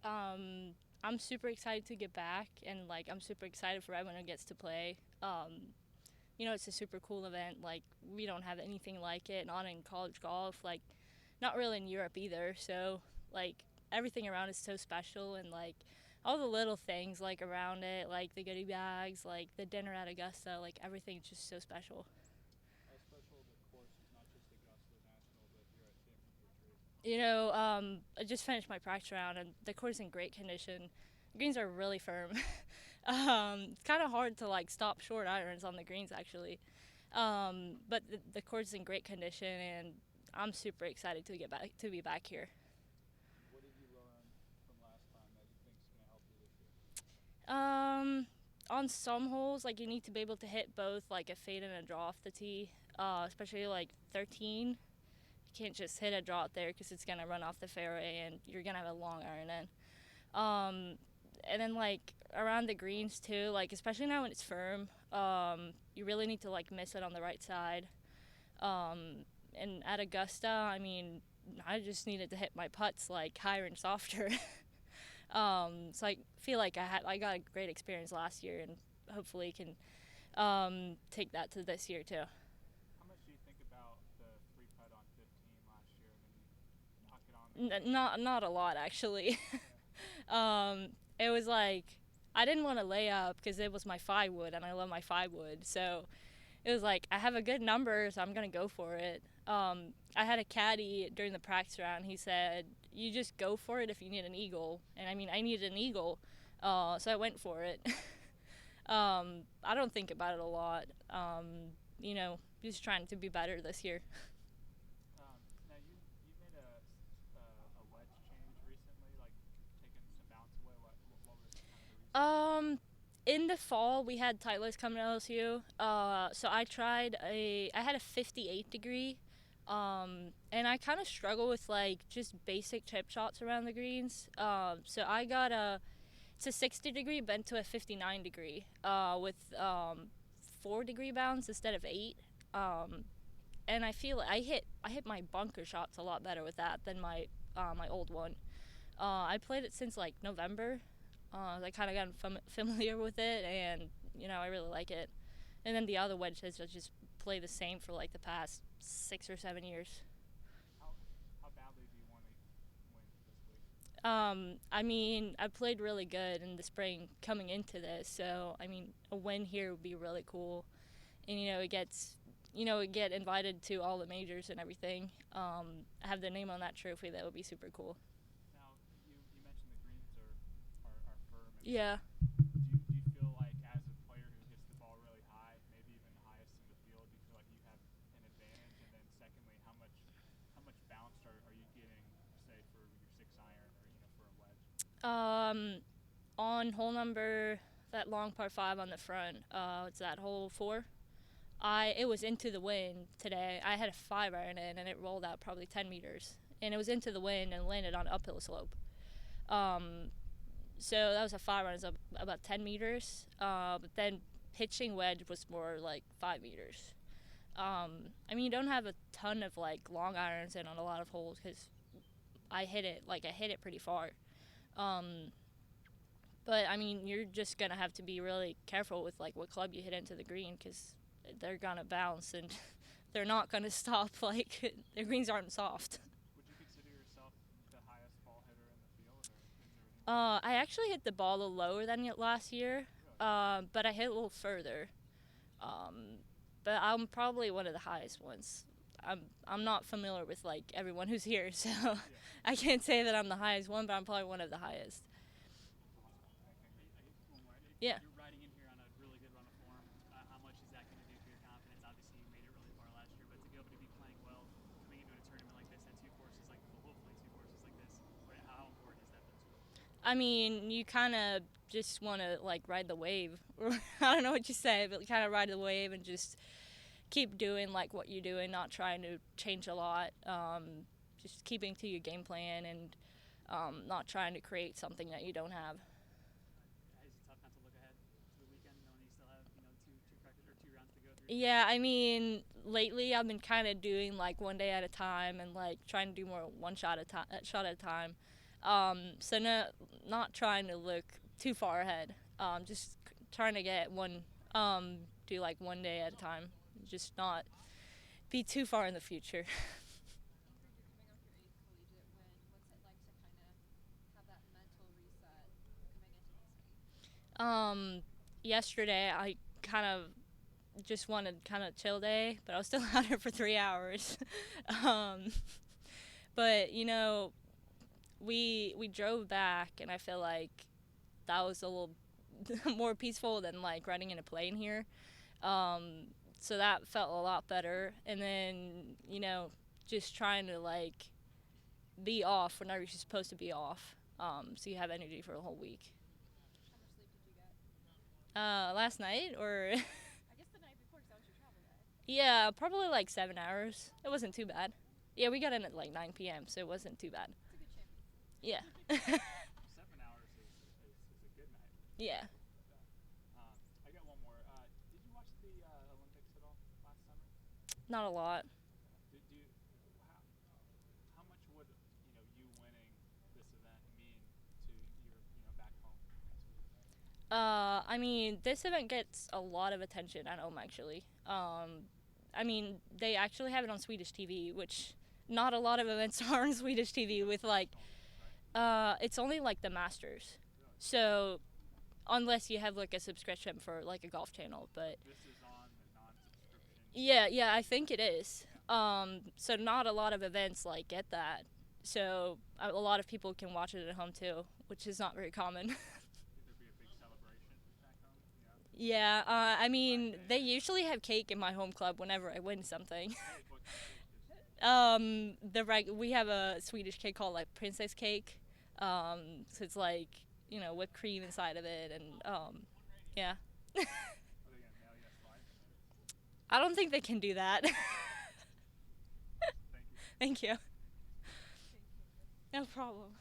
I'm super excited to get back, and like I'm super excited for everyone who gets to play. It's a super cool event. Like we don't have anything like it, not in college golf, like not really in Europe either. So like everything around is so special, and like all the little things like around it, like the goodie bags, like the dinner at Augusta, like everything's just so special. How special the course is, not just Augusta National, but here at Championship Race? I just finished my practice round, and the course is in great condition. The greens are really firm. It's kind of hard to like stop short irons on the greens actually, but the course is in great condition, and I'm super excited to get back to be back here. What did you learn from last time that you think is going to help you this year? Um, on some holes, like you need to be able to hit both like a fade and a draw off the tee, especially like 13. You can't just hit a draw out there because it's gonna run off the fairway and you're gonna have a long iron in. And then like around the greens too, like especially now when it's firm, you really need to like miss it on the right side. And at Augusta, I mean, I just needed to hit my putts like higher and softer. So I feel like I got a great experience last year, and hopefully can take that to this year too. How much do you think about the three putt on 15 last year, and then you knock it on the green? Not a lot actually. Yeah. It was like I didn't want to lay up because it was my 5 wood, and I love my 5 wood. So it was like I have a good number, so I'm gonna go for it. I had a caddy during the practice round. He said, "You just go for it if you need an eagle," and I mean I needed an eagle, so I went for it. I don't think about it a lot. Just trying to be better this year. Now you made a wedge change recently, like taking some bounce away. What was kind of the reason for that? Um, in the fall, we had Titleist coming to LSU. So I had a 58 degree. And I kind of struggle with like just basic chip shots around the greens. So it's a 60 degree bent to a 59 degree, with 4 degree bounce instead of 8. Um, and I feel like I hit my bunker shots a lot better with that than my old one. I played it since like November. I kind of got familiar with it, and I really like it. And then the other wedges I just play the same for like the past 6 or 7 years. How how badly do you want to win this week? I mean, I played really good in the spring coming into this, so I mean, a win here would be really cool. And it get invited to all the majors and everything. Have their name on that trophy. That would be super cool. Now you mentioned the greens are firm and Yeah. do you feel like as a player who hits the ball really high, maybe even the highest in the field, do you feel like you have an advantage? And then secondly, how much bounce are you getting, say for your 6 iron or for a wedge? Um, on hole number that long par five on the front. It's that hole 4. It was into the wind today. I had a 5 iron in, and it rolled out probably 10 meters, and it was into the wind and landed on an uphill slope. Um, so that was a 5 iron, it was about 10 meters. But then pitching wedge was more like 5 meters. I mean, you don't have a ton of like long irons in on a lot of holes because I hit it pretty far. Um, But I mean, you're just gonna have to be really careful with like what club you hit into the green because they're gonna bounce and they're not gonna stop. Like their greens aren't soft. Would you consider yourself the highest ball hitter in the field, or is there anyone I actually hit the ball a little lower than it last year, really? but I hit a little further. Um, but I'm probably one of the highest ones. I'm not familiar with like everyone who's here, so Yeah. I can't say that I'm the highest one, but I'm probably one of the highest. Awesome. I get one more. Yeah. You're riding in here on a really good run of form. How much is that going to do for your confidence? Obviously, you made it really far last year, but to be able to be playing well coming into a tournament like this and two courses like, well, hopefully two courses like this, how important is that for this group? I mean, you kind of just want to like ride the wave. I don't know what you say, but kind of ride the wave and just keep doing like what you're doing, not trying to change a lot. Just keeping to your game plan and not trying to create something that you don't have. Is it tough not to look ahead to the weekend, knowing that you still have two practice or 2 rounds to go, 3 rounds? Yeah, I mean, lately I've been kind of doing like one day at a time and like trying to do more one shot at a time. So no, not trying to look too far ahead. Just trying to get do like one day at a time. Just not be too far in the future. um, Yesterday I kind of just wanted kind of chill day, but I was still out here for 3 hours. um, but we drove back, and I feel like that was a little more peaceful than like riding in a plane here. Um, so that felt a lot better. And then just trying to like be off whenever you're supposed to be off, so you have energy for the whole week. Last night or yeah, probably like 7 hours. It wasn't too bad. Yeah, we got in at like 9 p.m., so it wasn't too bad. Yeah. 7 hours is a good night. Yeah. I got one more. Did you watch the Olympics at all last summer? Not a lot. Did you? How much would you winning this event mean to your back home next week? I mean, this event gets a lot of attention at home, actually. I mean, they actually have it on Swedish TV, which not a lot of events are on Swedish TV with like, it's only like the Masters. So, unless you have like a subscription for like a golf channel, but This is on the non-subscription. yeah, I think it is. So not a lot of events like get that. So a lot of people can watch it at home too, which is not very common. Could there be a big celebration back home? Yeah, I mean, they usually have cake in my home club whenever I win something. Cake, what kind of cake is it? We have a Swedish cake called like princess cake. So it's like whipped cream inside of it, and yeah. Are they gonna mail you a slice? I don't think they can do that. Thank you. Thank you. No problem.